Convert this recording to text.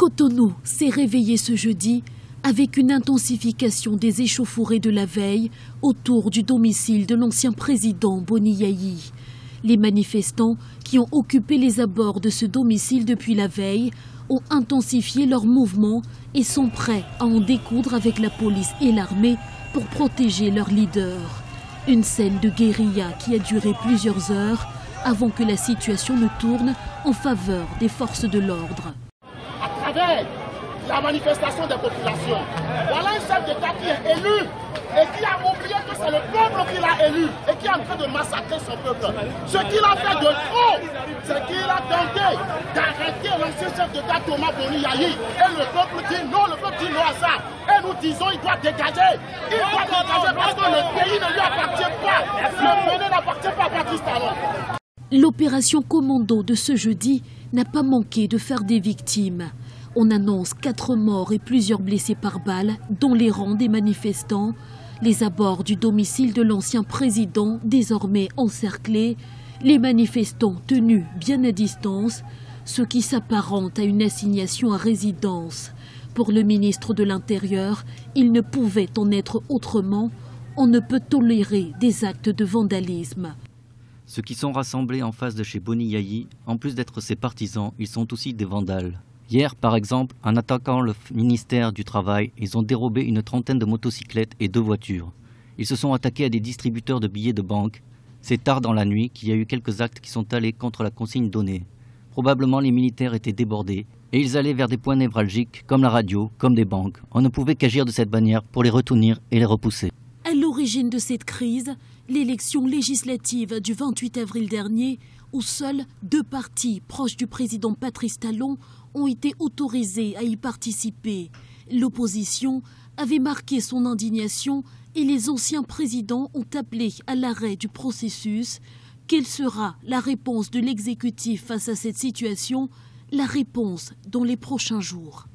Cotonou s'est réveillé ce jeudi avec une intensification des échauffourées de la veille autour du domicile de l'ancien président Boni Yayi. Les manifestants qui ont occupé les abords de ce domicile depuis la veille ont intensifié leurs mouvements et sont prêts à en découdre avec la police et l'armée pour protéger leur leader. Une scène de guérilla qui a duré plusieurs heures avant que la situation ne tourne en faveur des forces de l'ordre. À travers la manifestation des populations, voilà un chef d'État qui est élu et qui a oublié que c'est le peuple qui l'a élu et qui est en train de massacrer son peuple. Ce qu'il a fait de trop, c'est qu'il a tenté d'arrêter l'ancien chef d'État Thomas Boni Yayi. Et le peuple dit non, à ça. Et nous disons il doit dégager. Il doit dégager parce que le pays ne lui appartient pas. Le Bénin n'appartient pas à Patrice Talon. L'opération commando de ce jeudi n'a pas manqué de faire des victimes. On annonce 4 morts et plusieurs blessés par balle, dont les rangs des manifestants. Les abords du domicile de l'ancien président, désormais encerclés. Les manifestants tenus bien à distance, ce qui s'apparente à une assignation à résidence. Pour le ministre de l'Intérieur, il ne pouvait en être autrement. On ne peut tolérer des actes de vandalisme. Ceux qui sont rassemblés en face de chez Boni Yayi, en plus d'être ses partisans, ils sont aussi des vandales. Hier, par exemple, en attaquant le ministère du Travail, ils ont dérobé une trentaine de motocyclettes et 2 voitures. Ils se sont attaqués à des distributeurs de billets de banque. C'est tard dans la nuit qu'il y a eu quelques actes qui sont allés contre la consigne donnée. Probablement les militaires étaient débordés et ils allaient vers des points névralgiques comme la radio, comme des banques. On ne pouvait qu'agir de cette manière pour les retenir et les repousser. À l'origine de cette crise, l'élection législative du 28 avril dernier, où seuls 2 partis proches du président Patrice Talon ont été autorisés à y participer. L'opposition avait marqué son indignation et les anciens présidents ont appelé à l'arrêt du processus. Quelle sera la réponse de l'exécutif face à cette situation? La réponse dans les prochains jours.